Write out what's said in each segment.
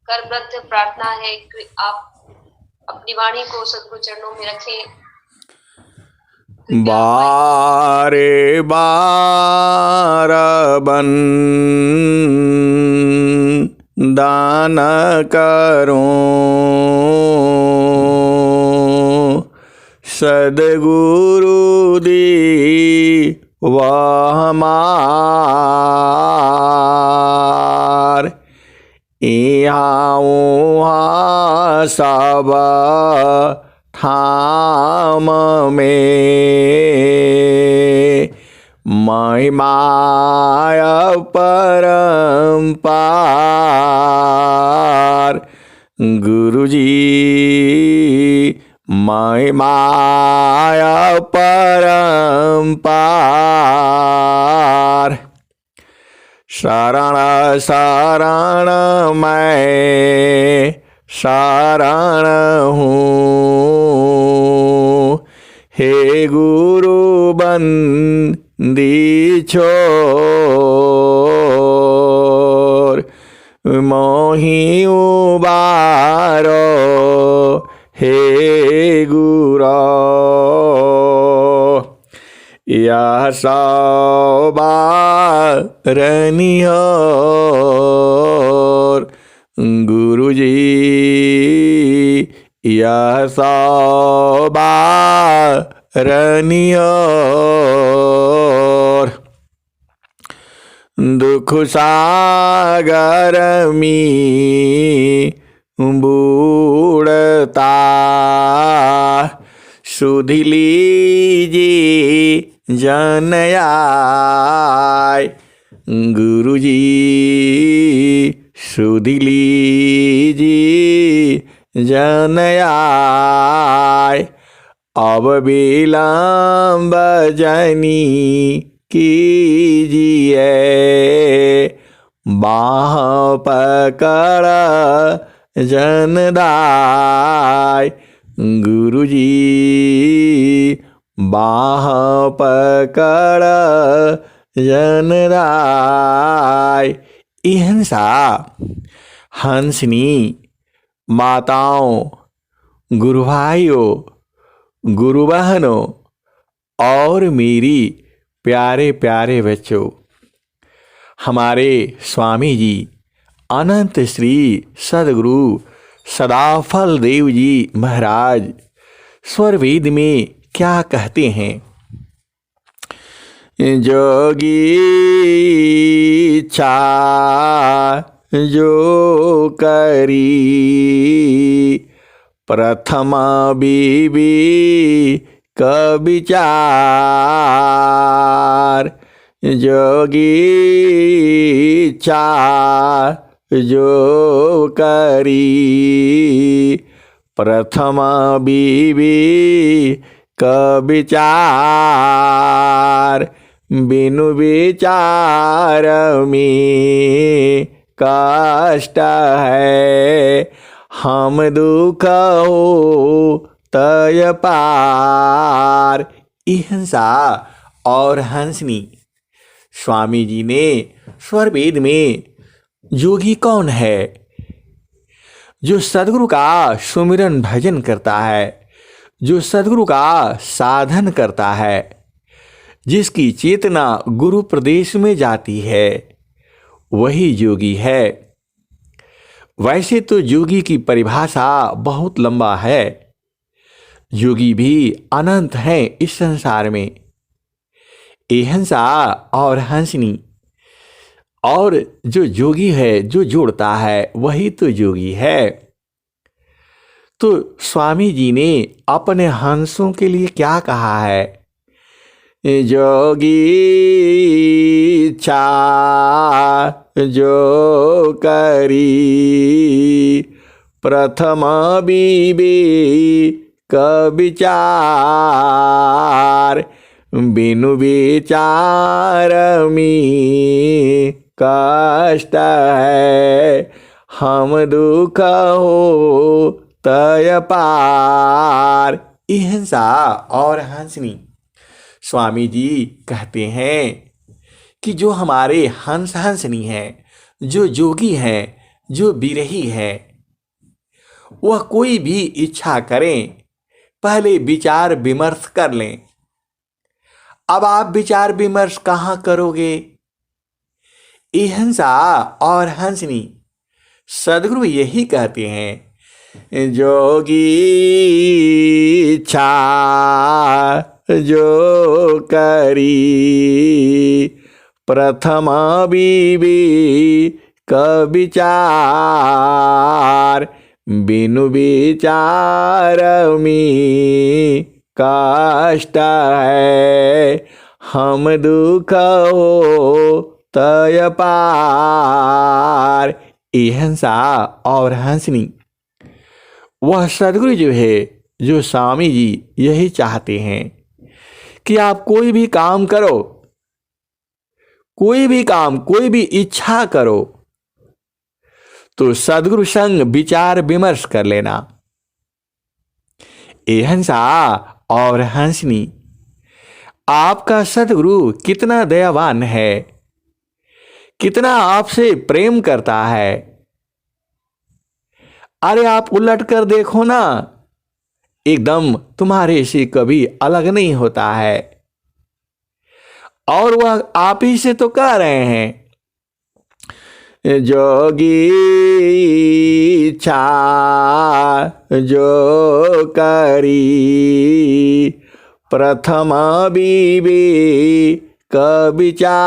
करबद्ध प्रार्थना है कि आप अपनी वाणी को सद्गुरु चरणों में रखें। बारे बार बन दान करो सदगुरु दी वह हमार यहाँ वहाँ सब ठाम में महिमाय परम्पार गुरुजी महिमाय परम्पार शरण शरण मैं शरण हूँ हे गुरु बंदी छोर मोहि उबारो हे गुरो यह सौबारनियोर गुरुजी यह सौबारनियोर दुख सागर में बूढ़ता सुधि लीजिए जनयाय गुरुजी सुधि लीजिए जनयाय अब विलम्ब जनी कीजिए बाह पकड़ जनदाय गुरुजी बाह पकड़ जनदाय इहंसा हंसनी माताओं गुरु भाइयों गुरु बहनों और मेरी प्यारे प्यारे बच्चों, हमारे स्वामी जी अनंत श्री सदगुरु सदाफल देव जी महाराज स्वरवेद में क्या कहते हैं? जोगी इच्छा जो करी प्रथम बीबी का विचार जोगी इच्छा जो करी प्रथम बीबी का विचार बिनु विचार में कष्ट है हम दुख हो तय पार। इहंसा और हंसनी स्वामी जी ने स्वरवेद में योगी कौन है? जो सद्गुरु का सुमिरन भजन करता है, जो सद्गुरु का साधन करता है, जिसकी चेतना गुरु प्रदेश में जाती है, वही योगी है। वैसे तो योगी की परिभाषा बहुत लंबा है, योगी भी अनंत हैं इस संसार में। एहंसा और हंसनी और जो योगी है, जो जोड़ता है, वही तो योगी है। तो स्वामी जी ने अपने हंसों के लिए क्या कहा है? जोगी इच्छा जो करी प्रथम बीबी का विचार बिनु विचार में कष्ट है हम दुख हो तय पार। इहंसा और हंसनी स्वामी जी कहते हैं कि जो हमारे हंस हंसनी हैं, जो योगी हैं, जो विरही है वह कोई भी इच्छा करें, पहले विचार विमर्श कर लें। अब आप विचार विमर्श कहाँ करोगे? हंसा और हंसनी सदगुरु यही कहते हैं, जोगी इच्छा जो करी प्रथम का विचार, बिनु विचार में कष्ट है, हम दुख हो तय पार। हंसा और हंसनी वह सदगुरु जो है, जो स्वामी जी यही चाहते हैं कि आप कोई भी काम करो, कोई भी काम, कोई भी इच्छा करो तो सदगुरु संग विचार विमर्श कर लेना। हंसा और हंसनी आपका सदगुरु कितना दयावान है, कितना आपसे प्रेम करता है। अरे आप उलट कर देखो ना, एकदम तुम्हारे से कभी अलग नहीं होता है। और वह आप ही से तो कह रहे हैं, जोगी इच्छा जो करी प्रथम का विचार,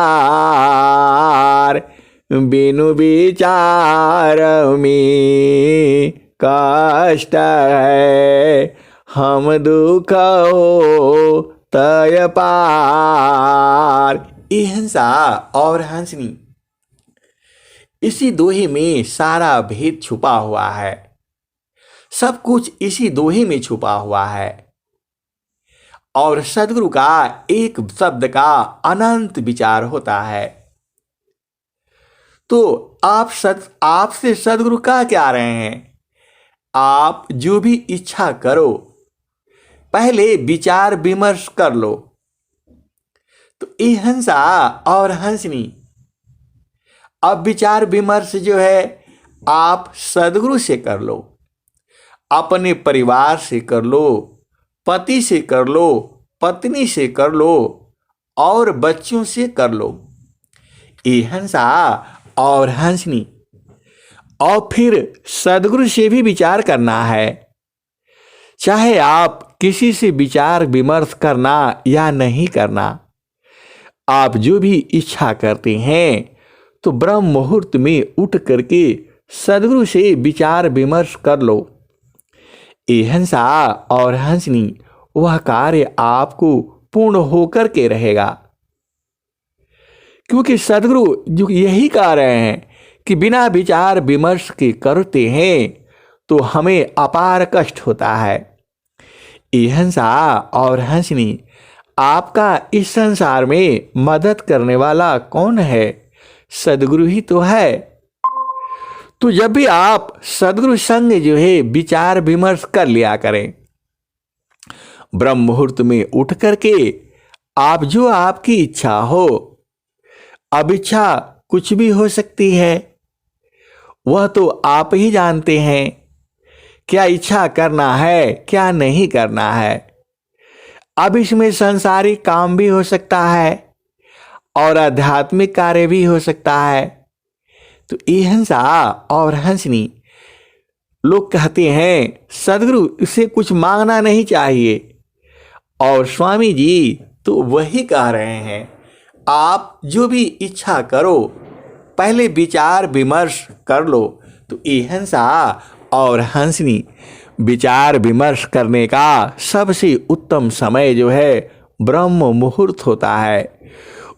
बिनु विचार में कष्ट है, हम दुख हो तय पार। हंसा और हंसनी इसी दोहे में सारा भेद छुपा हुआ है, सब कुछ इसी दोहे में छुपा हुआ है। और सदगुरु का एक शब्द का अनंत विचार होता है। तो आपसे सदगुरु कह क्या रहे हैं? आप जो भी इच्छा करो पहले विचार विमर्श कर लो। तो हंसा और हंसनी अब विचार विमर्श जो है आप सदगुरु से कर लो, अपने परिवार से कर लो, पति से कर लो, पत्नी से कर लो और बच्चों से कर लो। हंसा और हंसनी और फिर सदगुरु से भी विचार करना है। चाहे आप किसी से विचार विमर्श करना या नहीं करना, आप जो भी इच्छा करते हैं तो ब्रह्म मुहूर्त में उठ करके सदगुरु से विचार विमर्श कर लो। हंसा और हंसनी वह कार्य आपको पूर्ण होकर के रहेगा, क्योंकि सदगुरु जो यही कह रहे हैं कि बिना विचार विमर्श के करते हैं तो हमें अपार कष्ट होता है। हंसा और हंसनी आपका इस संसार में मदद करने वाला कौन है? सदगुरु ही तो है। तो जब भी आप सदगुरु संग जो है विचार विमर्श कर लिया करें, ब्रह्म मुहूर्त में उठ करके आप जो आपकी इच्छा हो, अब इच्छा कुछ भी हो सकती है, वह तो आप ही जानते हैं क्या इच्छा करना है क्या नहीं करना है। अब इसमें सांसारिक काम भी हो सकता है और आध्यात्मिक कार्य भी हो सकता है। तो हंसा और हंसनी लोग कहते हैं सदगुरु से कुछ मांगना नहीं चाहिए, और स्वामी जी तो वही कह रहे हैं आप जो भी इच्छा करो पहले विचार विमर्श कर लो। तो हंसा और हंसनी विचार विमर्श करने का सबसे उत्तम समय जो है ब्रह्म मुहूर्त होता है,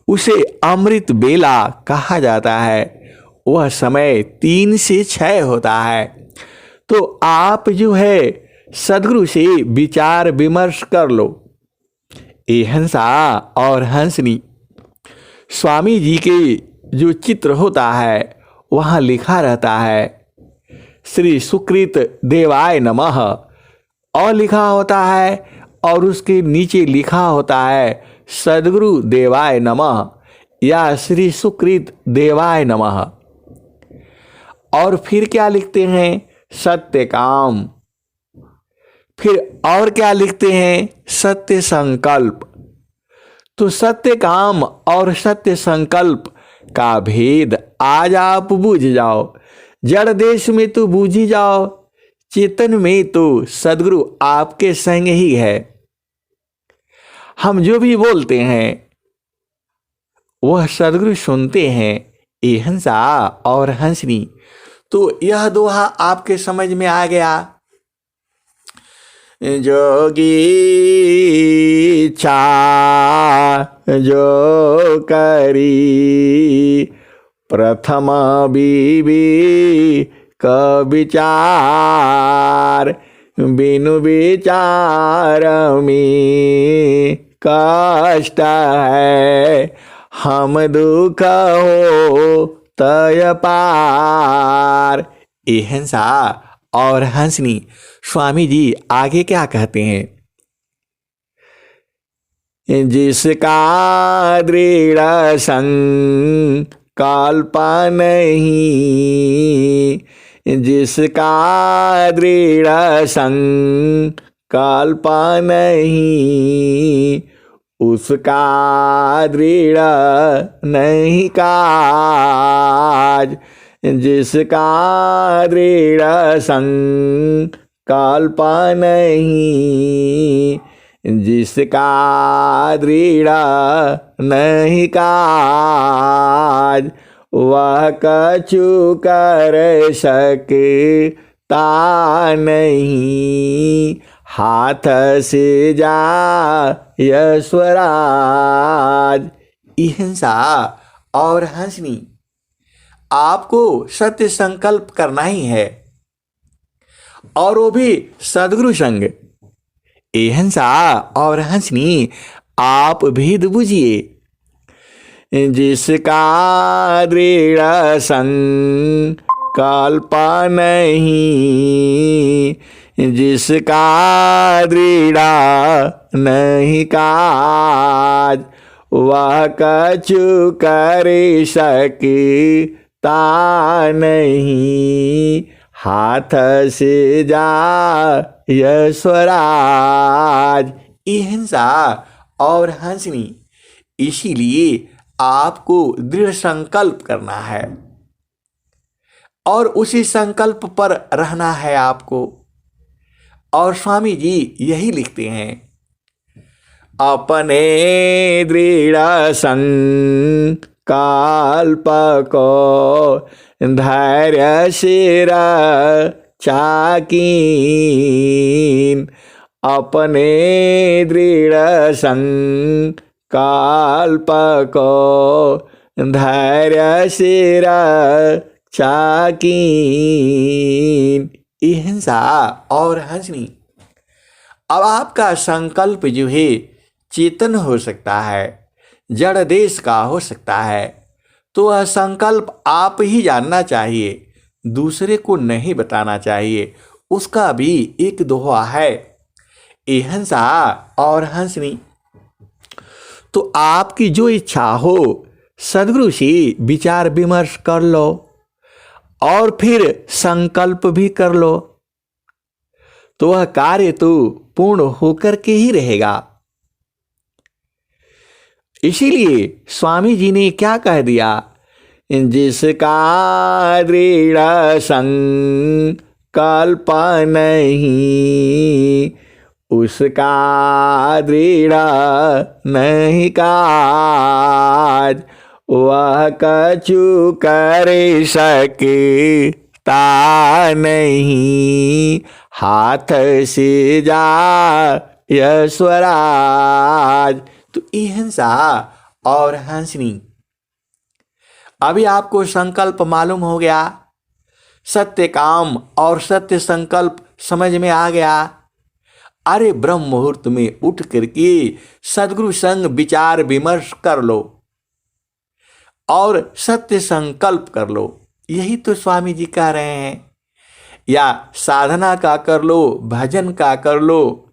उसे अमृत बेला कहा जाता है। वह समय 3 से 6 होता है। तो आप जो है सदगुरु से विचार विमर्श कर लो। हंसा और हंसनी स्वामी जी के जो चित्र होता है वहाँ लिखा रहता है श्री सुकृत देवाय नमः, और लिखा होता है और उसके नीचे लिखा होता है सदगुरु देवाय नमः या श्री सुकृत देवाय नमः। और फिर क्या लिखते हैं? सत्य काम। फिर और क्या लिखते हैं? सत्य संकल्प। तो सत्य काम और सत्य संकल्प का भेद आज आप बूझ जाओ। जड़ देश में तो बूझ ही जाओ, चेतन में तो सदगुरु आपके संग ही है। हम जो भी बोलते हैं वह सदगुरु सुनते हैं। ये हंसा और हंसनी। तो यह दोहा आपके समझ में आ गया। जोगी चा जो करी प्रथम बीबी का विचार, बिनु विचार में कष्ट है, हम दुख हो तय पार। ये हंसा और हंसनी। स्वामी जी आगे क्या कहते हैं? जिसका दृढ़ संकल्प नहीं, जिसका दृढ़ संकल्प नहीं, उसका दृढ़ नहीं काज। जिसका दृढ़ संकल्प नहीं, जिसका दृढ़ नहीं काज, वह कछु कर सकता नहीं, हाथ से जाय स्वराज। हिंसा और हंसनी। आपको सत्य संकल्प करना ही है, और वो भी सदगुरु संग। हिंसा और हंसनी आप भेद बुझिए। जिसका दृढ़ संकल्प नहीं, जिसका दृढ़ नहीं काज, वह कछु कर सकता नहीं, हाथ से जाय स्वराज। हिंसा और हंसनी। इसीलिए आपको दृढ़ संकल्प करना है और उसी संकल्प पर रहना है आपको। और स्वामी जी यही लिखते हैं, अपने दृढ़ संकल्प को धैर्य से चाकीन, अपने दृढ़ संकल्प को धैर्य से चाकीन। हिंसा और हंसनी। अब आपका संकल्प जो है चेतन हो सकता है, जड़ देश का हो सकता है, तो वह संकल्प आप ही जानना चाहिए, दूसरे को नहीं बताना चाहिए। उसका भी एक दोहा है, हिंसा और हंसनी। तो आपकी जो इच्छा हो सदगुरु से विचार विमर्श कर लो और फिर संकल्प भी कर लो, तो वह कार्य तो पूर्ण होकर के ही रहेगा। इसीलिए स्वामी जी ने क्या कह दिया, जिसका दृढ़ संकल्प नहीं, उसका दृढ़ नहीं काज, वह कछु कर सकता नहीं, हाथ से जाय स्वराज। तो हिंसा और हंसनी। अभी आपको संकल्प मालूम हो गया, सत्य काम और सत्य संकल्प समझ में आ गया। अरे ब्रह्म मुहूर्त में उठ करके सदगुरु संग विचार विमर्श कर लो और सत्य संकल्प कर लो। यही तो स्वामी जी कह रहे हैं। या साधना का कर लो, भजन का कर लो,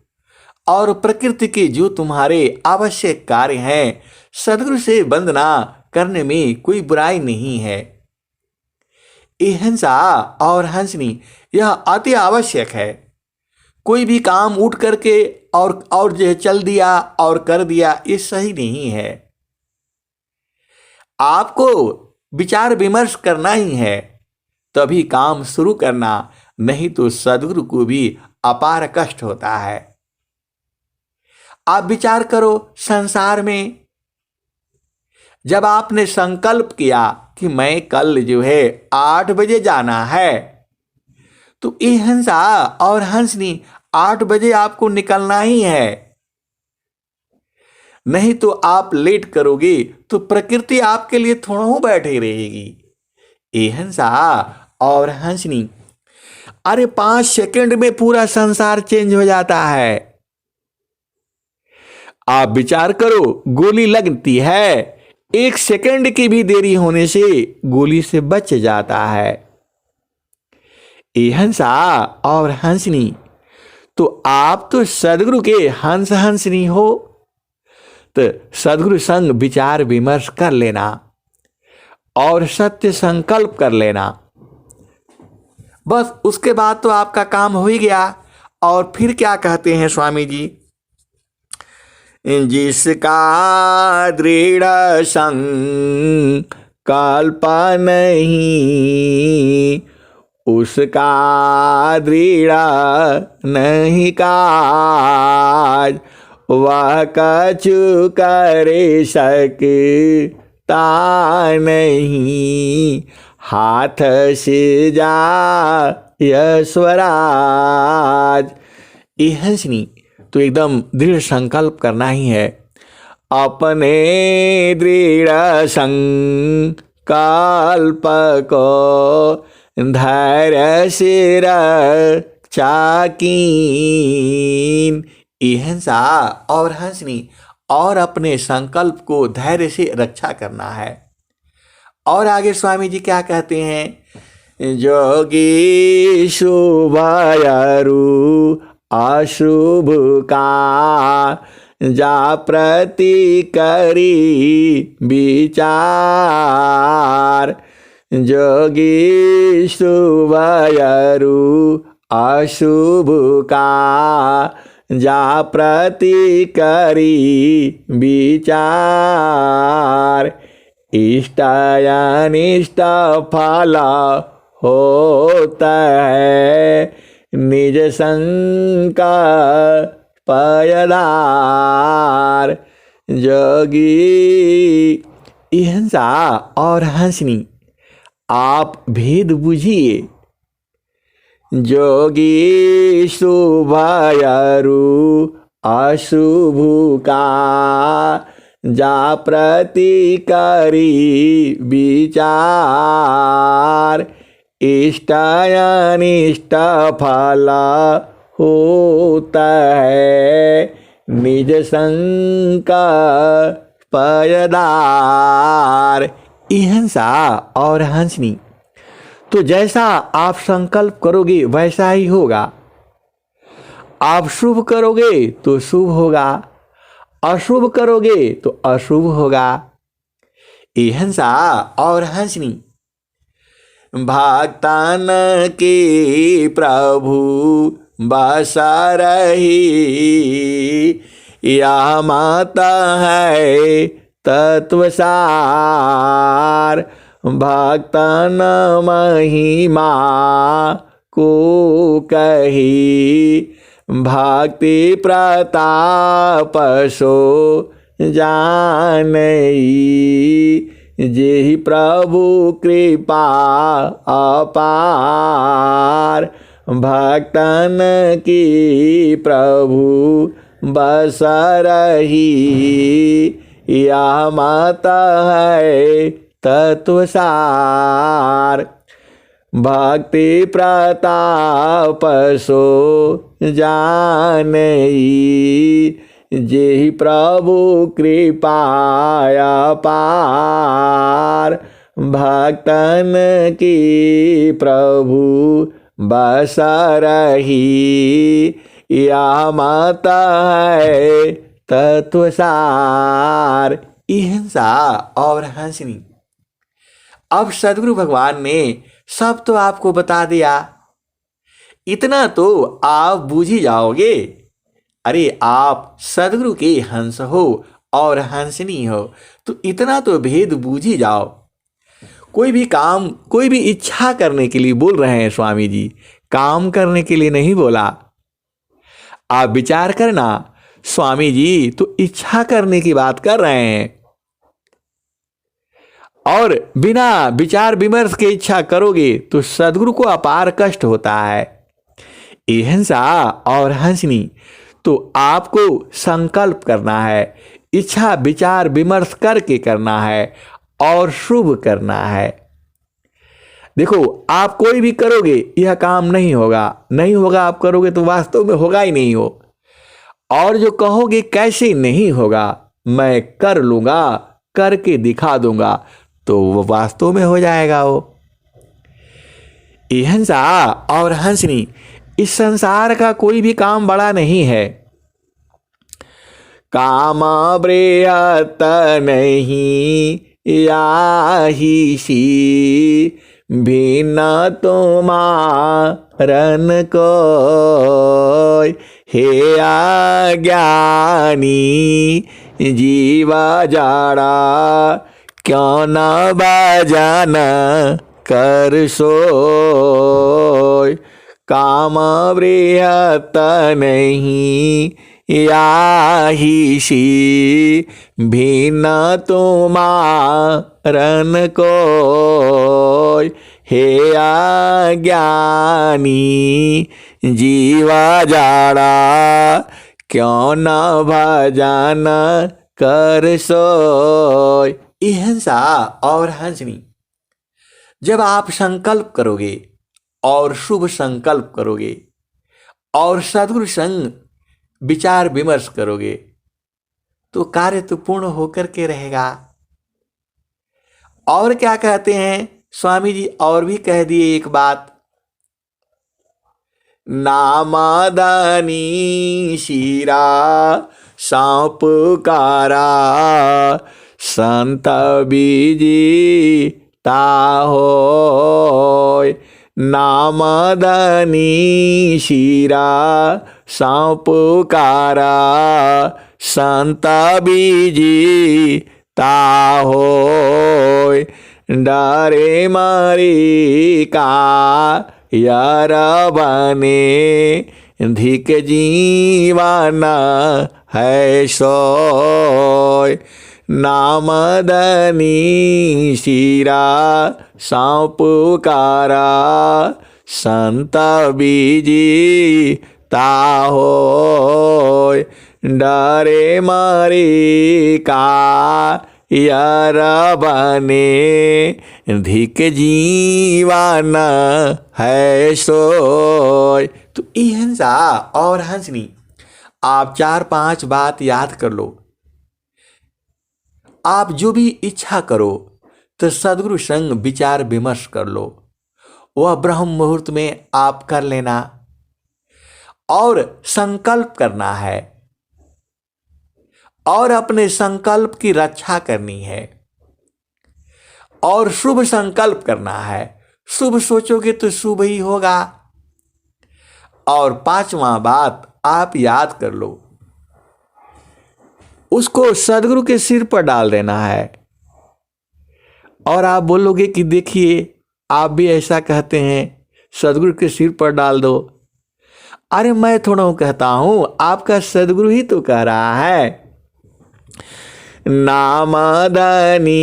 और प्रकृति के जो तुम्हारे आवश्यक कार्य हैं, सदगुरु से वंदना करने में कोई बुराई नहीं है। अहिंसा और हंसनी यह अति आवश्यक है। कोई भी काम उठ करके और जो है चल दिया और कर दिया, ये सही नहीं है। आपको विचार विमर्श करना ही है, तभी काम शुरू करना, नहीं तो सद्गुरु को भी अपार कष्ट होता है। आप विचार करो, संसार में जब आपने संकल्प किया कि मैं कल जो है 8 बजे जाना है, तो अहिंसा और हंसनी 8 बजे आपको निकलना ही है। नहीं तो आप लेट करोगे तो प्रकृति आपके लिए थोड़ा बैठी रहेगी। अहिंसा और हंसनी, अरे 5 सेकंड में पूरा संसार चेंज हो जाता है। आप विचार करो, गोली लगती है, 1 सेकंड की भी देरी होने से गोली से बच जाता है। अहिंसा और हंसनी, तो आप तो सद्गुरु के हंस हंसनी हो, तो सद्गुरु संग विचार विमर्श कर लेना और सत्य संकल्प कर लेना, बस उसके बाद तो आपका काम हो ही गया। और फिर क्या कहते हैं स्वामी जी, जिसका दृढ़ संकल्प नहीं, उसका दृढ़ नहीं काज, वह कछु करे सकता नहीं, हाथ से जाय स्वराज। हंसनी, तो एकदम दृढ़ संकल्प करना ही है। अपने दृढ़ संकल्प को धैर्य से रक्षा कीन। अहिंसा और हंसनी, और अपने संकल्प को धैर्य से रक्षा करना है। और आगे स्वामी जी क्या कहते हैं, जोगी शुभयरु अशुभ का जा प्रति करी विचार, जोगी शुभयरु अशुभ का जा प्रति करी विचार, इष्ट अनिष्ट फल होता है निज संकल्पयदार। जोगी, अहिंसा और हंसनी, आप भेद बुझिए। जोगी शुभयरु अशुभ का जा प्रति करी विचार, इष्ट अनिष्ट फल होता है निज संकल्पयदार। अहिंसा और हंसनी, तो जैसा आप संकल्प करोगे वैसा ही होगा। आप शुभ करोगे तो शुभ होगा, अशुभ करोगे तो अशुभ होगा। अहिंसा और हंसनी, भक्तन के प्रभु बस रही, यह माता है तत्वसार। भक्तन महिमा को कही, भक्ति प्रताप सो जानई, जेहि प्रभु कृपा अपार। भक्तन की प्रभु बस रही, यह माता है तत्वसार। भक्ति प्रताप सो जानई, जेहि प्रभु कृपाया पार। भक्तन की प्रभु बस रही, या माता है तत्वसार। अहिंसा और हंसनी, अब सद्गुरु भगवान ने सब तो आपको बता दिया, इतना तो आप बूझ ही जाओगे। अरे आप सदगुरु के हंस हो और हंसनी हो, तो इतना तो भेद बूझ ही जाओ। कोई भी काम, कोई भी इच्छा करने के लिए बोल रहे हैं स्वामी जी, काम करने के लिए नहीं बोला। आप विचार करना, स्वामी जी तो इच्छा करने की बात कर रहे हैं, और बिना विचार विमर्श के इच्छा करोगे तो सदगुरु को अपार कष्ट होता है। हिंसा और हंसनी तो आपको संकल्प करना है, इच्छा विचार विमर्श करके करना है और शुभ करना है। देखो, आप कोई भी करोगे यह काम नहीं होगा, नहीं होगा, आप करोगे तो वास्तव में होगा ही नहीं हो। और जो कहोगे कैसे नहीं होगा, मैं कर लूंगा, करके दिखा दूंगा, तो वो वास्तव में हो जाएगा। वो हिंसा और हंसनी, इस संसार का कोई भी काम बड़ा नहीं है। काम बृहत नहीं याही सी, भिन्न तुमारन को, हे अज्ञानी जीवा जाड़ा, क्यों न बजान कर सोय। काम बृहत नहीं याही सी, भिन्न तुमारन को, हे अज्ञानी जीवा जाड़ा, क्यों न भजन कर सोय। हिंसा और हंसनी, जब आप संकल्प करोगे और शुभ संकल्प करोगे और सद्गुरु संग विचार विमर्श करोगे, तो कार्य तो पूर्ण होकर के रहेगा। और क्या कहते हैं स्वामी जी, और भी कह दिए एक बात, नामादानी शीरा सांपुकारा, संत बीजी ताहोय। नामदानी शीरा सांपुकारा, संत बीजी ताहोय। डरे मारी का यार बने, धिक जीवन है सोय। नामदनी शीरा सांपुकारा, संत बीजी ताहोय। डरे मारी का यार बने, धिक जीवन है सोय। तो हिंसा और हंसनी, आप 4-5 बात याद कर लो। आप जो भी इच्छा करो तो सद्गुरु संग विचार विमर्श कर लो, वह ब्रह्म मुहूर्त में आप कर लेना। और संकल्प करना है और अपने संकल्प की रक्षा करनी है और शुभ संकल्प करना है। शुभ सोचोगे तो शुभ ही होगा। और 5वां बात आप याद कर लो, उसको सदगुरु के सिर पर डाल देना है। और आप बोलोगे कि देखिए, आप भी ऐसा कहते हैं, सदगुरु के सिर पर डाल दो। अरे मैं थोड़ा कहता हूं, आपका सदगुरु ही तो कह रहा है। नामदनी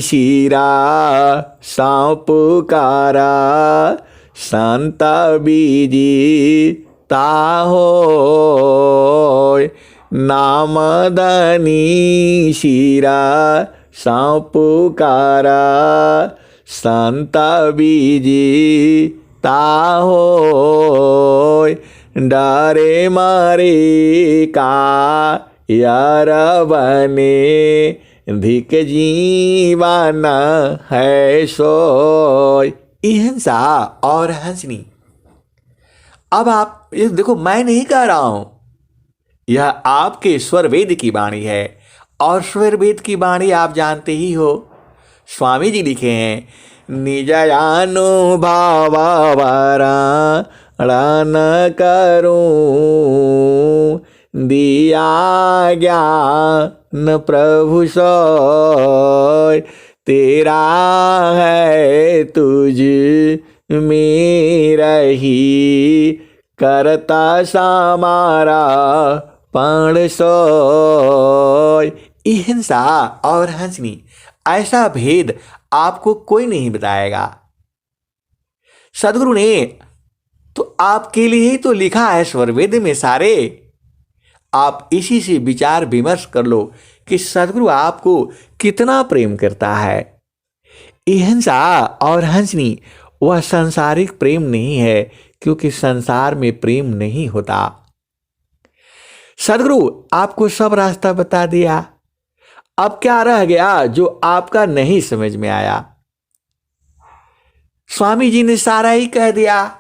शीरा सांपुकारा, संत बीजी ताहोय। नामदनी शीरा सांपुकारा, संत बीजी ताहोय। डरे मारे का यार बने, धिक जीवन है सोय। हिंसा और हंसनी, अब आप ये देखो, मैं नहीं कह रहा हूं, यह आपके स्वर वेद की वाणी है। और स्वर वेद की वाणी आप जानते ही हो, स्वामी जी लिखे हैं, निज अनुभव वरण करूं, दिया ज्ञान प्रभु सोय, तेरा है तुझ में रही, करता समारा पण सोय। हिंसा और हंसनी ऐसा भेद आपको कोई नहीं बताएगा। सदगुरु ने तो आपके लिए ही तो लिखा है स्वर वेद में सारे। आप इसी से विचार विमर्श कर लो कि सदगुरु आपको कितना प्रेम करता है। हिंसा और हंसनी वह सांसारिक प्रेम नहीं है, क्योंकि संसार में प्रेम नहीं होता। सदगुरु आपको सब रास्ता बता दिया, अब क्या रह गया जो आपका नहीं समझ में आया? स्वामी जी ने सारा ही कह दिया।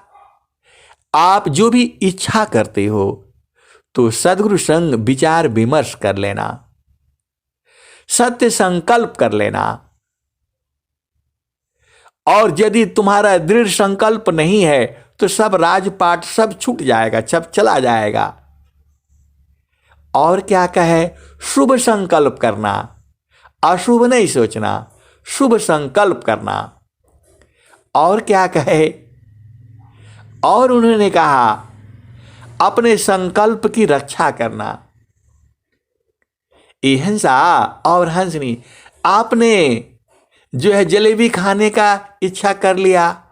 आप जो भी इच्छा करते हो तो सदगुरु संग विचार विमर्श कर लेना, सत्य संकल्प कर लेना, और यदि तुम्हारा दृढ़ संकल्प नहीं है तो सब राजपाट सब छूट जाएगा, सब चला जाएगा। और क्या कहे? शुभ संकल्प करना, अशुभ नहीं सोचना, शुभ संकल्प करना। और क्या कहे? और उन्होंने कहा अपने संकल्प की रक्षा करना। हिंसा और हंसनी, आपने जो है जलेबी खाने का इच्छा कर लिया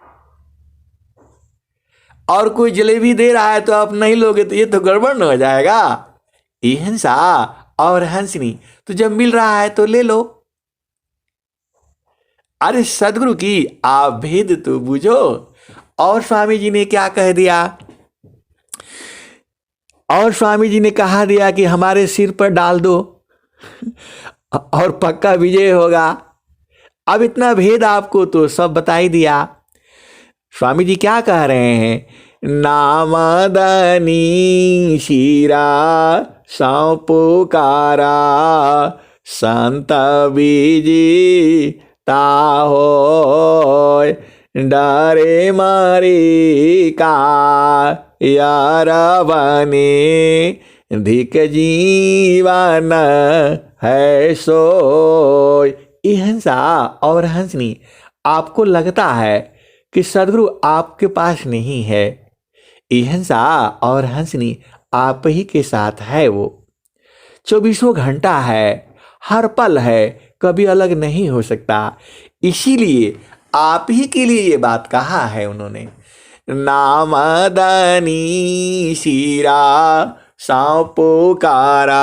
और कोई जलेबी दे रहा है तो आप नहीं लोगे तो ये तो गड़बड़ न हो जाएगा। हिंसा और हंसनी, तो जब मिल रहा है तो ले लो। अरे सदगुरु की आप भेद तो बुझो। और स्वामी जी ने क्या कह दिया? और स्वामी जी ने कहा दिया कि हमारे सिर पर डाल दो और पक्का विजय होगा। अब इतना भेद आपको तो सब बता ही दिया। स्वामी जी क्या कह रहे हैं? नामदनी शिरा सौ पुकारा, संत बीजी ताहोय, डरे मारी का यार बने, धिक जीवन है सोय। हिंसा और हंसनी, आपको लगता है कि सदगुरु आपके पास नहीं है। हिंसा और हंसनी आप ही के साथ है। वो 24 घंटा है, हर पल है, कभी अलग नहीं हो सकता। इसीलिए आप ही के लिए ये बात कहा है उन्होंने। नामदनी शिरा सौ पुकारा,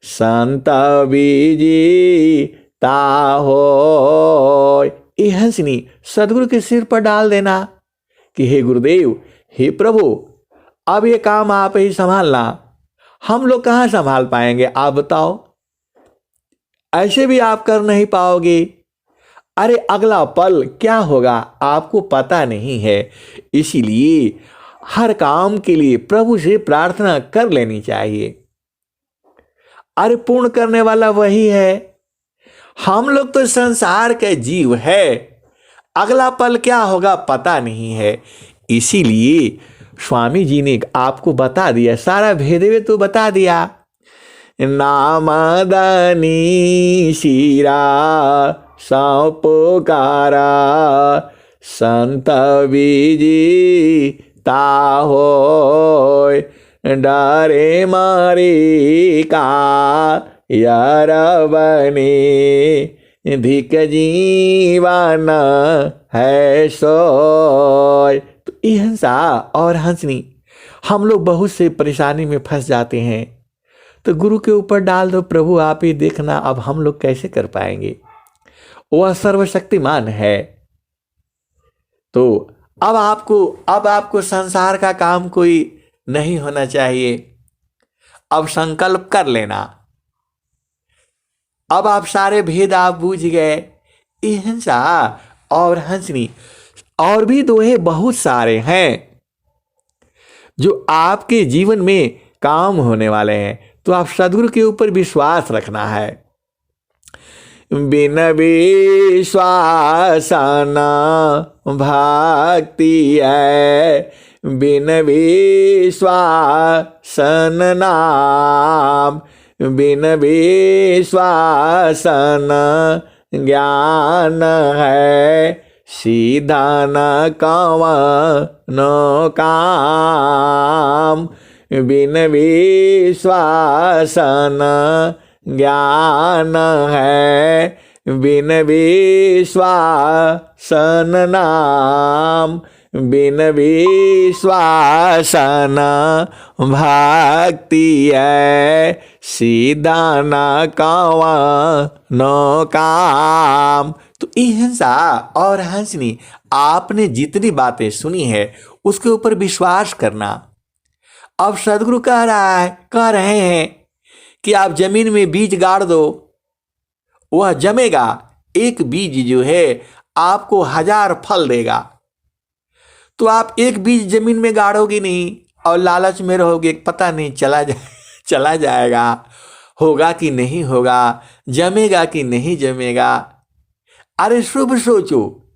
संत बीजी ताहोय। हंसनी सदगुरु के सिर पर डाल देना कि हे गुरुदेव, हे प्रभु, अब ये काम आप ही संभालना, हम लोग कहाँ संभाल पाएंगे, आप बताओ। ऐसे भी आप कर नहीं पाओगे। अरे अगला पल क्या होगा आपको पता नहीं है। इसीलिए हर काम के लिए प्रभु से प्रार्थना कर लेनी चाहिए। अरे पूर्ण करने वाला वही है। हम लोग तो संसार के जीव है, अगला पल क्या होगा पता नहीं है। इसीलिए स्वामी जी ने आपको बता दिया, सारा भेदवे तो बता दिया। नामदनी शिरा सौ पुकारा, संत बीजी ताहोय, डरे मारी का यार बने, धिक जीवन है सोय। तो हिंसा और हंसनी, हम लोग बहुत से परेशानी में फंस जाते हैं तो गुरु के ऊपर डाल दो, प्रभु आप ही देखना। अब हम लोग कैसे कर पाएंगे? वह सर्वशक्तिमान है। तो अब आपको संसार का काम कोई नहीं होना चाहिए। अब संकल्प कर लेना। अब आप सारे भेद आप बूझ गए। हिंसा और हंसनी, और भी दोहे बहुत सारे हैं जो आपके जीवन में काम होने वाले हैं। तो आप सदगुरु के ऊपर विश्वास रखना है। बिन विश्वास न भक्ति है, बिन विश्वास न नाम, बिन विश्वास न ज्ञान है, सीधा न कवनो काम, बिन विश्वास न ज्ञान है, बिन विश्वास न नाम, बिन विश्वास न भक्ति है, सीधा न कवनो काम। तो अहिंसा और हंसनी, आपने जितनी बातें सुनी है उसके ऊपर विश्वास करना। अब सदगुरु कह रहे हैं कि आप जमीन में बीज गाड़ दो, वह जमेगा। एक बीज जो है आपको 1000 फल देगा। तो आप एक बीज जमीन में गाड़ोगे नहीं और लालच में रहोगे, पता नहीं चला जाएगा, होगा कि नहीं होगा, जमेगा कि नहीं जमेगा। अरे शुभ सोचो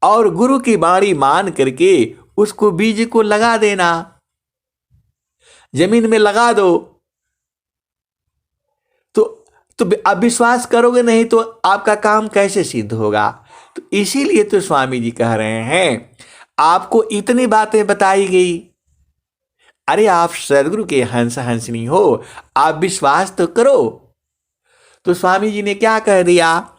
और गुरु की वाणी मान करके उसको बीज को लगा देना, जमीन में लगा दो। तो अब विश्वास करोगे नहीं तो आपका काम कैसे सिद्ध होगा। तो इसीलिए तो स्वामी जी कह रहे हैं आपको इतनी बातें बताई गई। अरे आप सदगुरु के हंस हंसनी हो, आप विश्वास तो करो। तो स्वामी जी ने क्या कह दिया,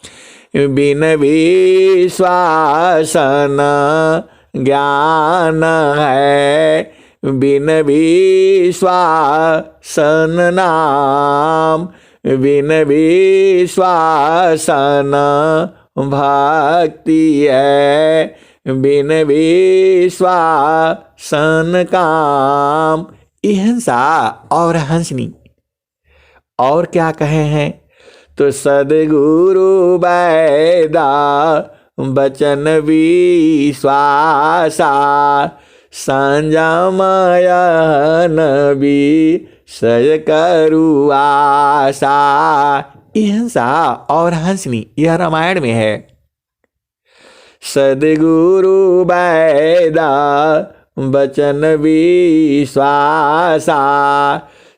बिन विश्वास न ज्ञान है, बिन विश्वास न नाम, बिन विश्वास न भक्ति है, बिन विश्वास न काम। अहिंसा और हंसनी। और क्या कहे हैं, तो सदगुरु बैदा बचन विश्वासा, संजमय नबी सय करु आशा। अहिंसा और हंसनी यह रामायण में है। सदगुरु बैदा बचन विश्वासा,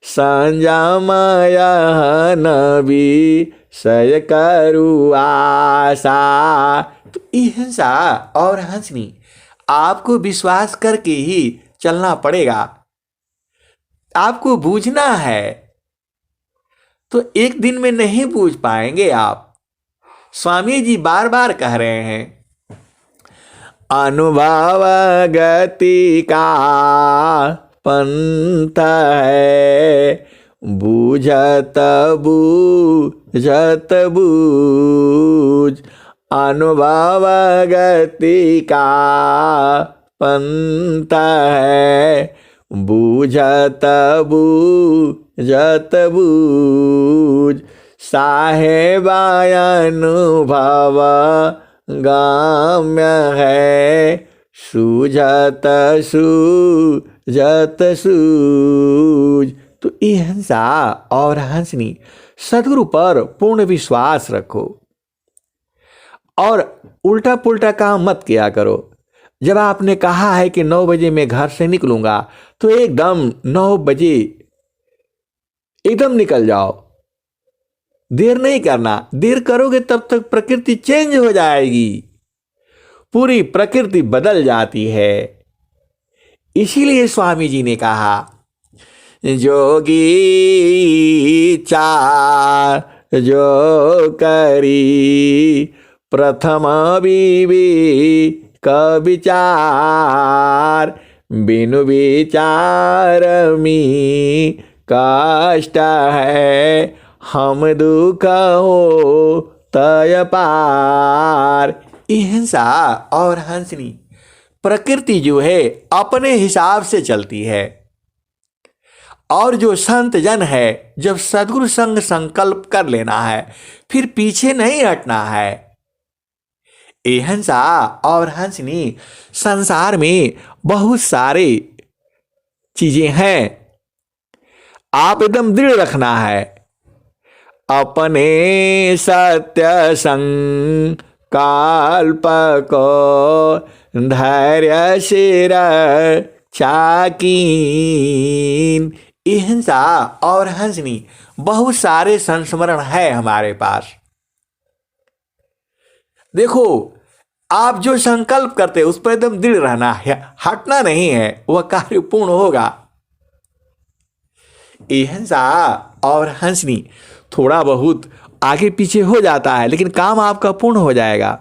संजमय नबी सय करु आशा। तो अहिंसा और हंसनी आपको विश्वास करके ही चलना पड़ेगा, आपको बूझना है। तो एक दिन में नहीं बूझ पाएंगे आप। स्वामी जी बार बार कह रहे हैं अनुभव गति का पंथ है, बूझत बूझत बूझ। अनुभव गति का पंथ है, बूझत बूझत बूझ। साहेबाय अनुभव गाम्य है, सूझत सूझत सूझ। तो अहिंसा और हंसनी, सदगुरु पर पूर्ण विश्वास रखो और उल्टा पुल्टा काम मत किया करो। जब आपने कहा है कि 9 बजे मैं घर से निकलूंगा तो एकदम 9 बजे एकदम निकल जाओ, देर नहीं करना। देर करोगे तब तक प्रकृति चेंज हो जाएगी, पूरी प्रकृति बदल जाती है। इसीलिए स्वामी जी ने कहा जोगी चार जो करी, प्रथम विवेक विचार, बिनु विचार में कष्ट है, हम दुख हो तय पार। अहिंसा और हंसनी, प्रकृति जो है अपने हिसाब से चलती है और जो संत जन है जब सद्गुरु संग संकल्प कर लेना है फिर पीछे नहीं हटना है। अहिंसा और हंसनी, संसार में बहुत सारे चीजें हैं, आप एकदम दृढ़ रखना है। अपने सत्य संकल्प को धैर्य शिर चाकीन। हिंसा और हंसनी बहुत सारे संस्मरण है हमारे पास। देखो, आप जो संकल्प करते उस पर एकदम दृढ़ रहना है, हटना नहीं है, वह कार्य पूर्ण होगा। हिंसा और हंसनी थोड़ा बहुत आगे पीछे हो जाता है, लेकिन काम आपका पूर्ण हो जाएगा।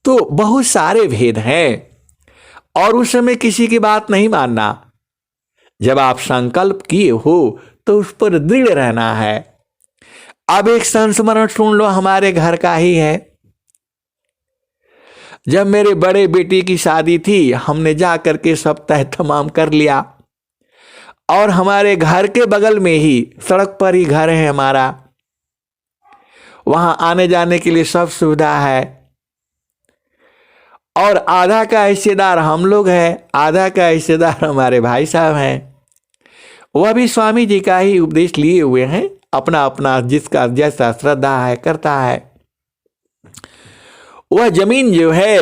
तो बहुत सारे भेद हैं और उस समय किसी की बात नहीं मानना। जब आप संकल्प किए हो तो उस पर दृढ़ रहना है। अब एक संस्मरण सुन लो, हमारे घर का ही है। जब मेरे बड़े बेटी की शादी थी, हमने जा करके सब तय तमाम कर लिया और हमारे घर के बगल में ही सड़क पर ही घर है हमारा, वहां आने जाने के लिए सब सुविधा है। और आधा का हिस्सेदार हम लोग हैं, आधा का हिस्सेदार हमारे भाई साहब हैं। वह भी स्वामी जी का ही उपदेश लिए हुए हैं, अपना अपना जिसका जैसा श्रद्धा है करता है। वह जमीन जो है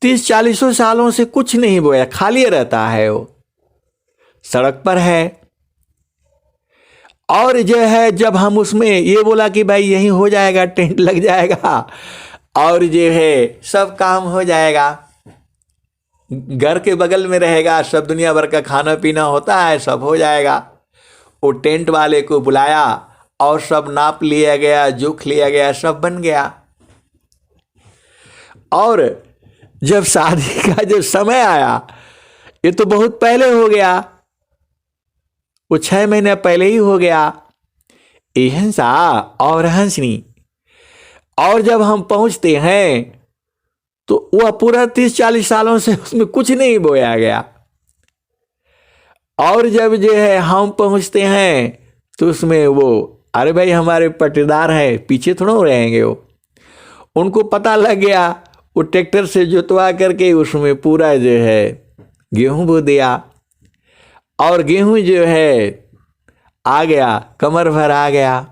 30-40 सालों से कुछ नहीं बोया, खाली रहता है, वो सड़क पर है। और जो है जब हम उसमें ये बोला कि भाई यहीं हो जाएगा, टेंट लग जाएगा और जो है सब काम हो जाएगा, घर के बगल में रहेगा, सब दुनिया भर का खाना पीना होता है, सब हो जाएगा। वो टेंट वाले को बुलाया और सब नाप लिया गया, जोख लिया गया, सब बन गया। और जब शादी का जो समय आया, ये तो बहुत पहले हो गया, वो 6 महीने पहले ही हो गया। हिंसा और हंसनी। और जब हम पहुंचते हैं तो वह पूरा 30-40 सालों से उसमें कुछ नहीं बोया गया। और जब जो है हम पहुंचते हैं तो उसमें वो, अरे भाई हमारे पट्टेदार हैं, पीछे थोड़ा रहेंगे वो, उनको पता लग गया। वो ट्रैक्टर से जोतवा करके उसमें पूरा जो है गेहूं बो दिया और गेहूं जो है आ गया, कमर भर आ गया।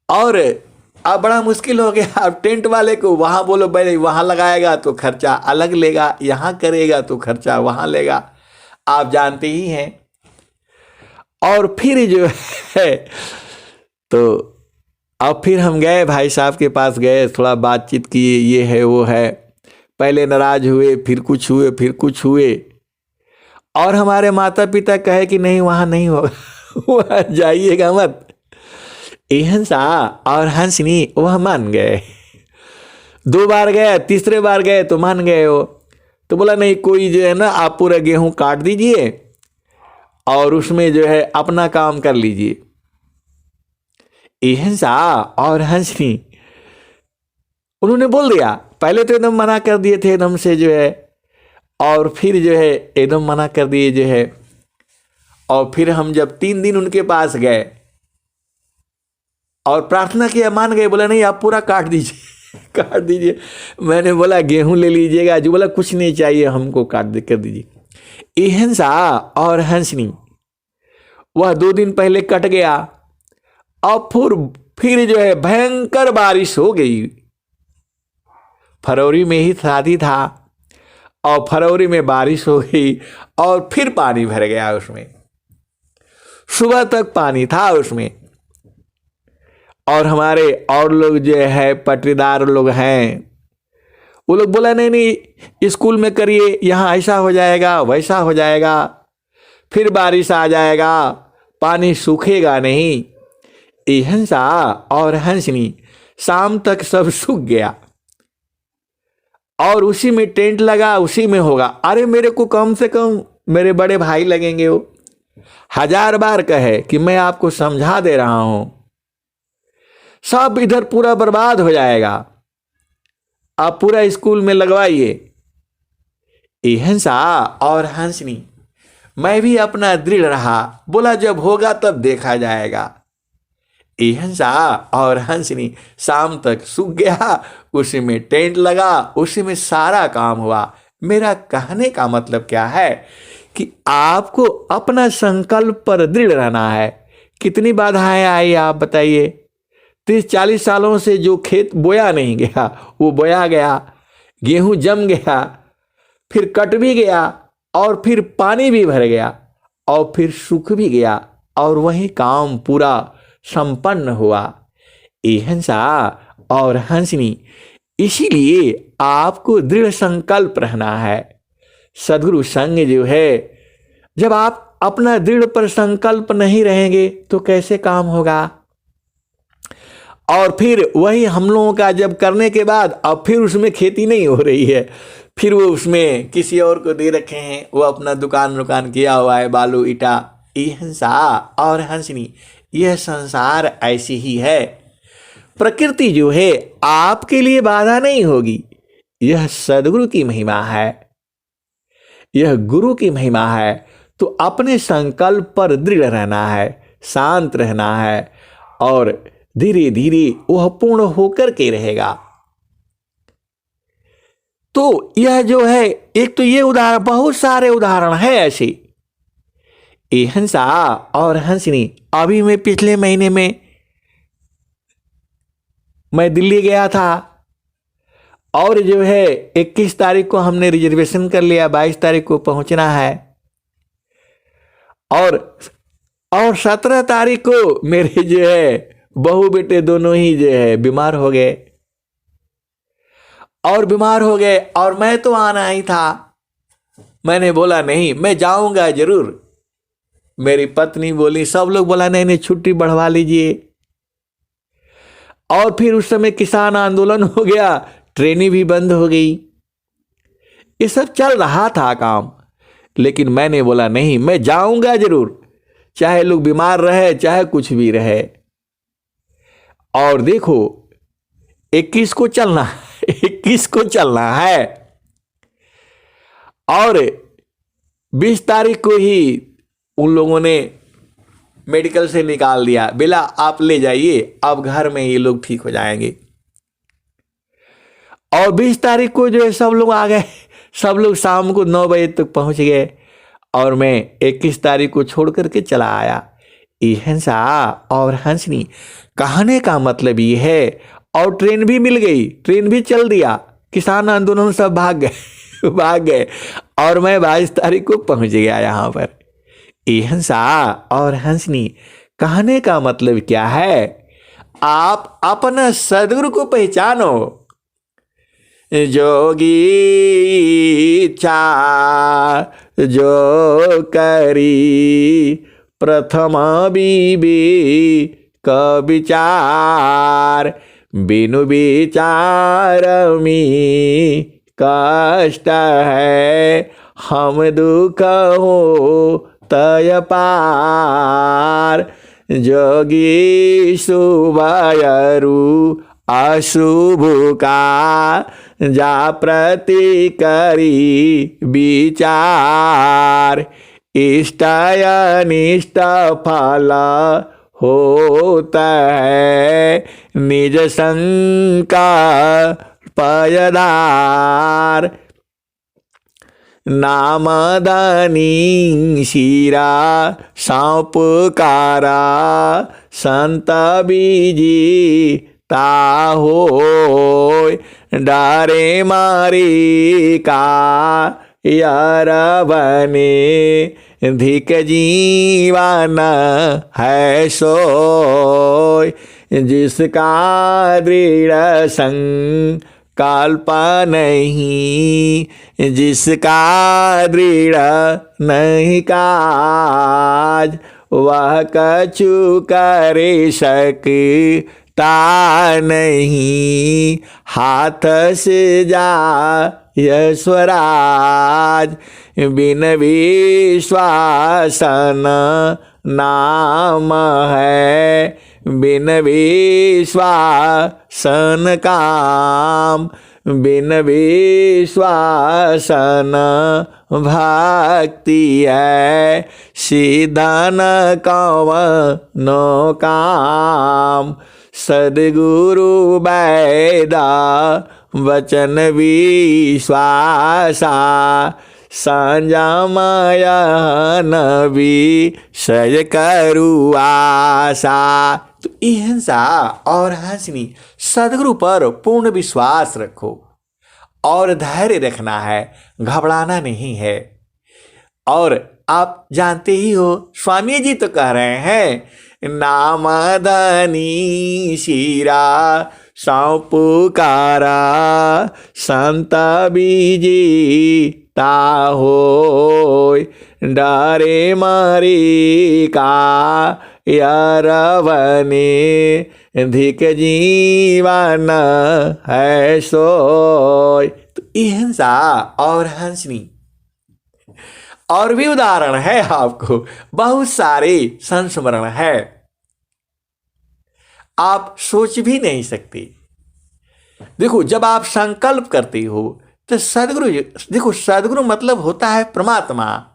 और अब बड़ा मुश्किल हो गया। अब टेंट वाले को वहाँ बोलो भाई वहाँ लगाएगा तो खर्चा अलग लेगा, यहाँ करेगा तो खर्चा वहाँ लेगा, आप जानते ही हैं। और फिर जो है तो अब फिर हम गए, भाई साहब के पास गए, थोड़ा बातचीत किए, ये है वो है। पहले नाराज हुए, फिर कुछ हुए, फिर कुछ हुए। और हमारे माता पिता कहे कि नहीं वहाँ नहीं होगा, वहाँ जाइएगा मत। हिंसा और हंसनी वह मान गए। 2 बार गए, तीसरे बार गए तो मान गए हो। तो बोला नहीं, कोई जो है ना आप पूरा गेहूं काट दीजिए और उसमें जो है अपना काम कर लीजिए। हिंसा और हंसनी उन्होंने बोल दिया। पहले तो एकदम मना कर दिए थे एकदम से जो है, और फिर जो है एकदम मना कर दिए जो है। और फिर हम जब 3 दिन उनके पास गए और प्रार्थना किया, मान गए। बोला नहीं आप पूरा काट दीजिए, काट दीजिए। मैंने बोला गेहूं ले लीजिएगा, जो बोला कुछ नहीं चाहिए हमको, काट कर दीजिए। हिंसा और हंसनी वह 2 दिन पहले कट गया और फिर जो है भयंकर बारिश हो गई। फरवरी में ही शादी था और फरवरी में बारिश हो गई और फिर पानी भर गया उसमें। सुबह तक पानी था उसमें। और हमारे और लोग जो है पट्टीदार लोग हैं, वो लोग बोला नहीं नहीं स्कूल में करिए, यहाँ ऐसा हो जाएगा वैसा हो जाएगा, फिर बारिश आ जाएगा, पानी सूखेगा नहीं। हिंसा और हंसनी शाम तक सब सूख गया और उसी में टेंट लगा, उसी में होगा। अरे मेरे को कम से कम मेरे बड़े भाई लगेंगे, वो 1000 बार कहे कि मैं आपको समझा दे रहा हूं, सब इधर पूरा बर्बाद हो जाएगा, आप पूरा स्कूल में लगवाइए। हिंसा और हंसनी मैं भी अपना दृढ़ रहा, बोला जब होगा तब देखा जाएगा। हिंसा और हंसनी शाम तक सूख गया, उसी में टेंट लगा, उसी में सारा काम हुआ। मेरा कहने का मतलब क्या है कि आपको अपना संकल्प पर दृढ़ रहना है। कितनी बाधाएं आई आप बताइए। 30-40 सालों से जो खेत बोया नहीं गया वो बोया गया, गेहूं जम गया, फिर कट भी गया और फिर पानी भी भर गया और फिर सूख भी गया और वही काम पूरा संपन्न हुआ। ये हंसा और हंसनी, इसीलिए आपको दृढ़ संकल्प रहना है। सद्गुरु संग जो है, जब आप अपना दृढ़ पर संकल्प नहीं रहेंगे तो कैसे काम होगा। और फिर वही हम लोगों का जब करने के बाद अब फिर उसमें खेती नहीं हो रही है, फिर वो उसमें किसी और को दे रखे हैं, वो अपना दुकान किया हुआ है, बालू ईटा। ये हंसा और हंसनी, यह संसार ऐसी ही है। प्रकृति जो है आपके लिए बाधा नहीं होगी। यह सद्गुरु की महिमा है, यह गुरु की महिमा है। तो अपने संकल्प पर दृढ़ रहना है, शांत रहना है और धीरे धीरे वह पूर्ण होकर के रहेगा। तो यह जो है, एक तो ये उदाहरण, बहुत सारे उदाहरण है ऐसे। ये हंसा और हंसनी, अभी मैं पिछले महीने में मैं दिल्ली गया था और जो है 21 तारीख को हमने रिजर्वेशन कर लिया, 22 तारीख को पहुंचना है और 17 तारीख को मेरे जो है बहू बेटे दोनों ही जो है बीमार हो गए और मैं तो आना ही था। मैंने बोला नहीं, मैं जाऊंगा जरूर। मेरी पत्नी बोली, सब लोग बोला नहीं छुट्टी बढ़वा लीजिए। और फिर उस समय किसान आंदोलन हो गया, ट्रेनें भी बंद हो गई, ये सब चल रहा था काम। लेकिन मैंने बोला नहीं, मैं जाऊंगा जरूर, चाहे लोग बीमार रहे चाहे कुछ भी रहे। और देखो 21 को चलना है और 20 तारीख को ही उन लोगों ने मेडिकल से निकाल दिया, बेला आप ले जाइए, अब घर में ये लोग ठीक हो जाएंगे। और 20 तारीख को जो है सब लोग आ गए, सब लोग शाम को 9 बजे तक पहुंच गए और मैं 21 तारीख को छोड़ करके चला आया। ये हंसा और हंसनी, कहने का मतलब ये है। और ट्रेन भी मिल गई, ट्रेन भी चल दिया, किसान आंदोलन सब भाग गए और मैं 22 तारीख को पहुंच गया यहाँ पर। ये हंसा और हंसनी, कहने का मतलब क्या है, आप अपना सद्गुरु को पहचानो। जोगी इच्छा जो करी प्रथम बीबी का विचार, बिनु विचार में कष्ट है, हम दुख हो तय पार। जोगी शुभयरु अशुभ का जा प्रति करी विचार, इष्ट अनिष्ट फल होता है, निज संकल्पयदार। नाम दानी शिरा सौंपकारा, संत बीजी ताहो, डारे मारी का यार बने, धिक जीवन है सोय। जिसका दृढ़ संकल्प नहीं, जिसका दृढ़ नहीं काज, वह कछु करे सकता नहीं, हाथ से जा यश्वराज। बिन विश्वासन नाम है, बिन विश्वासन काम, बिन विश्वासन भक्ति है, सीधन कवनो काम। सद्गुरु बैदा वचन विश्वासा सांझा माया नबी सज करु आशा। तो अहिंसा और हंसनी सदगुरु पर पूर्ण विश्वास रखो और धैर्य रखना है, घबराना नहीं है। और आप जानते ही हो स्वामी जी तो कह रहे हैं नामधनी शिरा सौ पुकारा संत बीजी ताहो डरे मरी का यारवने धिक जीवन है सोय। तो अहिंसा और हंसनी और भी उदाहरण है, आपको बहुत सारे संस्मरण है, आप सोच भी नहीं सकते। देखो जब आप संकल्प करते हो तो सदगुरु, देखो सदगुरु मतलब होता है परमात्मा,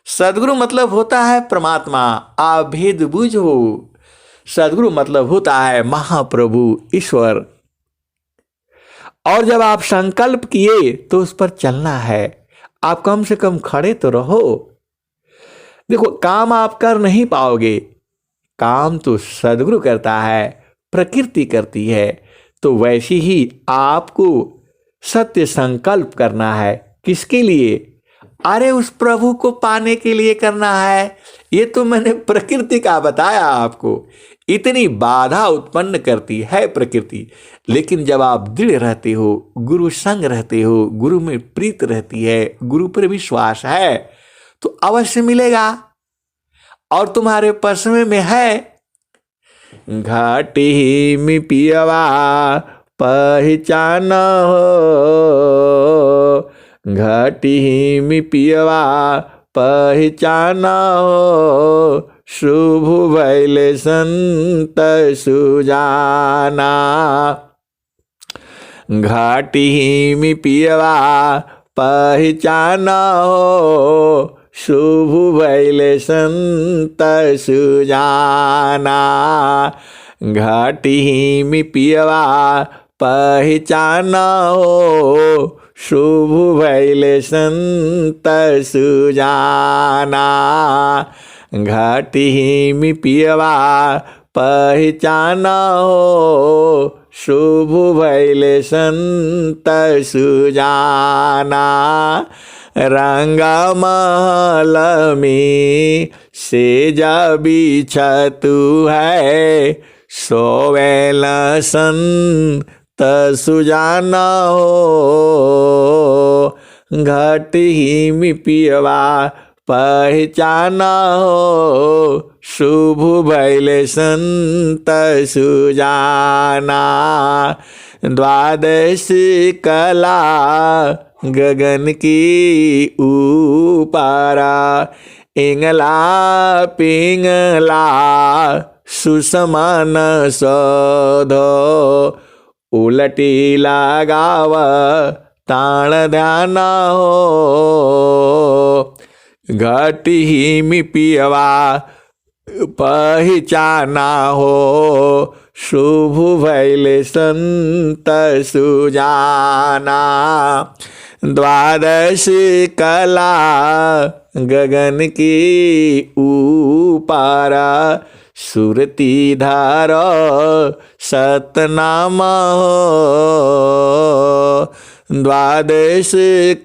सदगुरु मतलब होता है परमात्मा, आप भेद बूझो। सदगुरु मतलब होता है महाप्रभु ईश्वर। और जब आप संकल्प किए तो उस पर चलना है, आप कम से कम खड़े तो रहो। देखो काम आप कर नहीं पाओगे, काम तो सदगुरु करता है, प्रकृति करती है। तो वैसे ही आपको सत्य संकल्प करना है। किसके लिए? अरे उस प्रभु को पाने के लिए करना है। ये तो मैंने प्रकृति का बताया आपको, इतनी बाधा उत्पन्न करती है प्रकृति। लेकिन जब आप दृढ़ रहते हो, गुरु संग रहते हो, गुरु में प्रीत रहती है, गुरु पर विश्वास है, तो अवश्य मिलेगा। और तुम्हारे पसमे में है घाटी में पियवा पहचान हो, घाटी में पियवा पहचान हो, शुभ भैल संत सुजाना। घाटी में पियवा पहचान हो, शुभ भैल संत सुजाना। घाटी में पियवा पहचान हो, शुभ भैल संत सुजाना। घाटी में पियवा पहचान हो, शुभ भैल संत सुजाना। रंगा महल में सेज बिछतु है, सोवेल संत सुजाना हो। घाटी में पियवा पहचाना हो, शुभ भैल संत सुजाना। द्वादश कला गगन की ऊपारा, इंगला पिंगला सुसमान सौधो। उलटी लगाव ताण ध्यान हो, घाटी में पियवा पहचाना हो, शुभ भैल संत सुजाना। द्वादश कला गगन की ऊपारा, सुरती धार सतनामा हो। द्वादश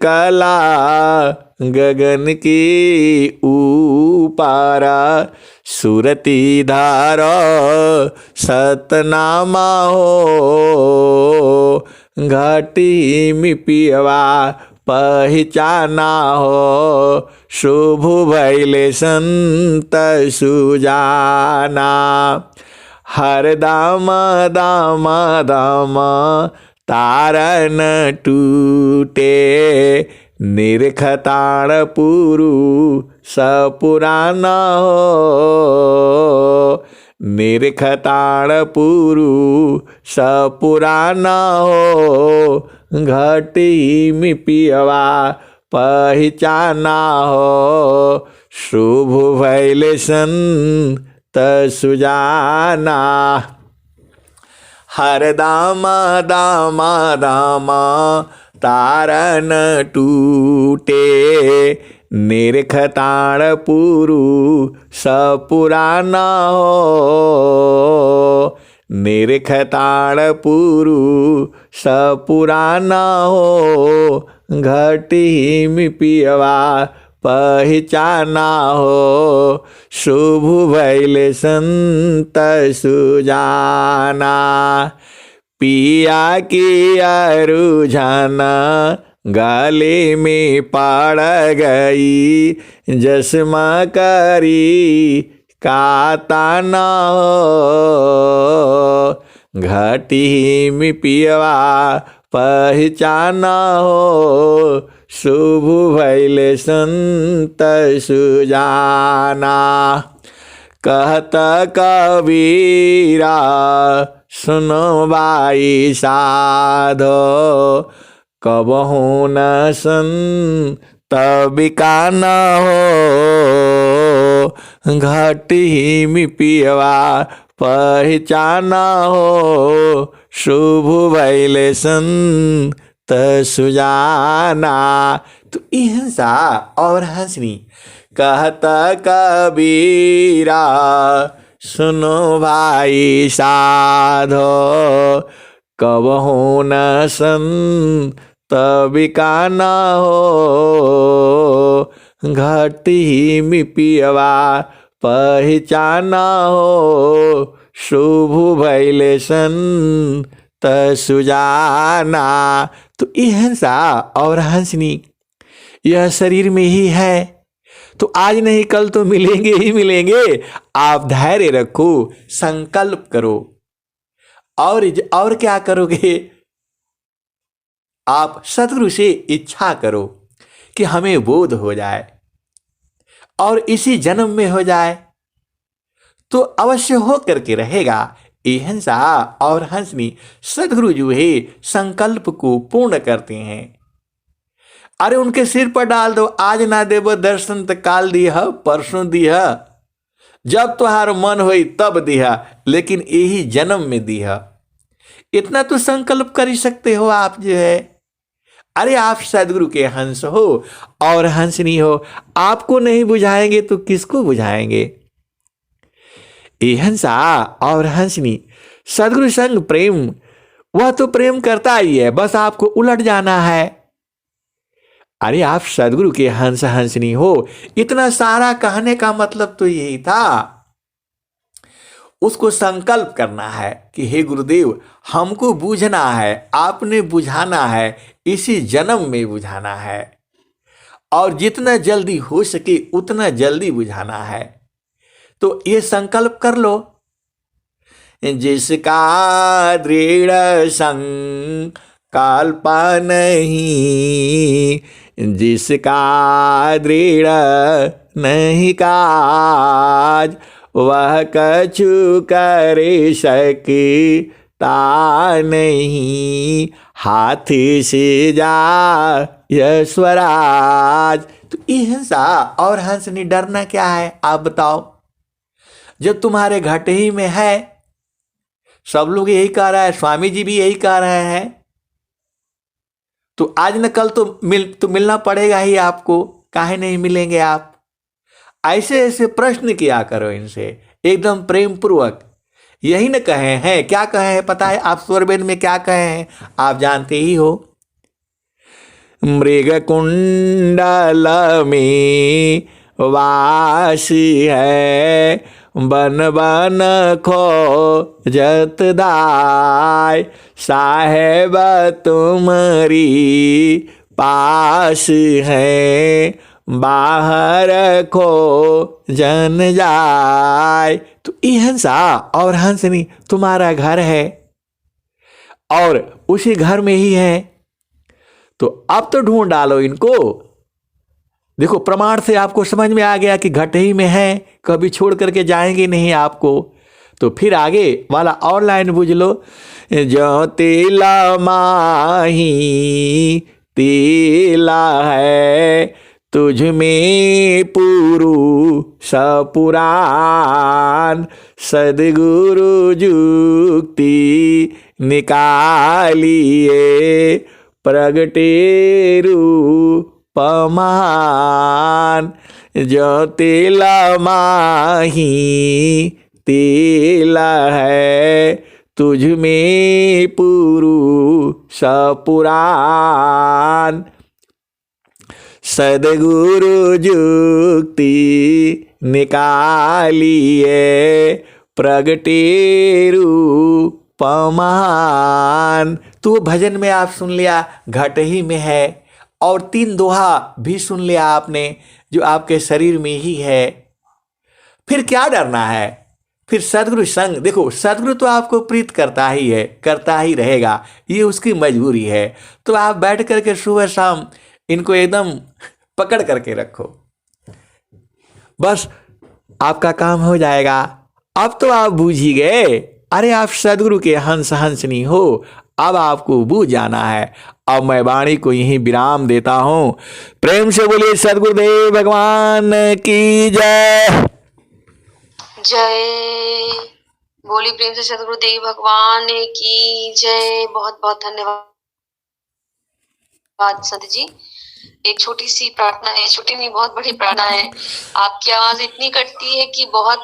कला गगन की ऊपारा, सुरती धार सतनामा हो। घाटी में पियवा पहचाना हो, शुभ भैल संत सुजाना। हर दाम दाम दाम तारन टूटे, निरखताण पुरु सपुराना हो। निरखताण पुरु सपुराना हो, घाटी में पियवा पहचाना हो, शुभ भैल संत सुजाना। हर दामा दामा दामा तारन टूटे, निरखताण पुरु सपुराना हो, निरखताण पुरु सपुराना हो, घटी में पियवा पहचाना हो, शुभ भैल संत सुजाना, पिया की रुझाना गले में पड़ गई, जसमा करी काता न हो, घटी में पियवा पहचाना हो, शुभ भैल संत सुजाना। कहत कबीरा सुनो भाई साधो, कबहू न तबिका न हो, घटी में पियवा पहचाना हो, शुभ भैल संत सुजाना। तो हिंसा और हंसनी कहत कबीरा सुनो भाई साधो, कबहू न तबिका न हो, घटी में पियवा पहचाना हो, शुभ भैल संत सुजाना। तो ये हिंसा और हंसनी यह शरीर में ही है, तो आज नहीं कल तो मिलेंगे ही मिलेंगे। आप धैर्य रखो, संकल्प करो, और क्या करोगे? आप सद्गुरु से इच्छा करो कि हमें बोध हो जाए और इसी जन्म में हो जाए, तो अवश्य हो करके रहेगा। ये हिंसा और हंसनी सद्गुरु जो है संकल्प को पूर्ण करते हैं। अरे उनके सिर पर डाल दो, आज ना देव दर्शन त काल दिह, परसों दिह, जब तुहार मन होई तब दिह, लेकिन यही जन्म में दिह। इतना तो संकल्प कर ही सकते हो आप जो है। अरे आप सदगुरु के हंस हो और हंसनी हो, आपको नहीं बुझाएंगे तो किसको बुझाएंगे? ये हंसा और हंसनी सदगुरु संग प्रेम, वह तो प्रेम करता ही है, बस आपको उलट जाना है। अरे आप सदगुरु के हंस हंसनी हो, इतना सारा कहने का मतलब तो यही था। उसको संकल्प करना है कि हे गुरुदेव, हमको बूझना है, आपने बुझाना है, इसी जन्म में बुझाना है, और जितना जल्दी हो सके उतना जल्दी बुझाना है। तो ये संकल्प कर लो। जिसका दृढ़ संकल्प नहीं, जिसका दृढ़ नहीं काज, वह कछु कर सकता नहीं, हाथ से जा यश्वराज। तो ये हिंसा और हंसनी डरना क्या है आप बताओ? जब तुम्हारे घाटे ही में है, सब लोग यही कह रहा है, स्वामी जी भी यही कह रहे हैं, तो आज न कल तो मिलना पड़ेगा ही आपको। काहे नहीं मिलेंगे आप? ऐसे ऐसे प्रश्न किया करो इनसे, एकदम प्रेम पूर्वक। यही न कहे हैं, क्या कहे हैं पता है आप? स्वरवेद में क्या कहे हैं आप जानते ही हो। मृग कुंडल में वास है, बन बन खो जत दाय, साहेब तुम्हारी पास है, बाहर खो जन जाय। तो ये हंसा और हंसनी तुम्हारा घर है और उसी घर में ही है, तो अब तो ढूंढ डालो इनको। देखो प्रमाण से आपको समझ में आ गया कि घट ही में है, कभी छोड़ करके जाएंगे नहीं आपको। तो फिर आगे वाला और लाइन बुझ लो। जो तेला माही तेला है, तुझ में पुरु सपुराण, सद्गुरु जुक्ति निकालिए, प्रगटे रूपमान। जो तेला माही तेला है, तुझ में पुरुष पुराण। सद्गुरु जुक्ति निकालिए, प्रगटे रूपमान। तो भजन में आप सुन लिया घट ही में है, और 3 दोहा भी सुन लिया आपने जो आपके शरीर में ही है। फिर क्या डरना है? फिर सदगुरु संग, देखो सदगुरु तो आपको प्रीत करता ही है, करता ही रहेगा, ये उसकी मजबूरी है। तो आप बैठ करके सुबह शाम इनको एकदम पकड़ करके रखो, बस आपका काम हो जाएगा। अब तो आप बूझ ही गए, अरे आप सदगुरु के हंस हंसनी हो, अब आपको बूझ जाना है। अब मैं वाणी को यहीं विराम देता हूं। प्रेम से बोलिए सदगुरुदेव भगवान की जय। जय बोली प्रेम से सदगुरुदेव भगवान की जय। बहुत बहुत धन्यवाद संत जी। एक छोटी सी प्रार्थना है, छोटी नहीं बहुत बड़ी प्रार्थना है। आपकी आवाज इतनी कटती है कि बहुत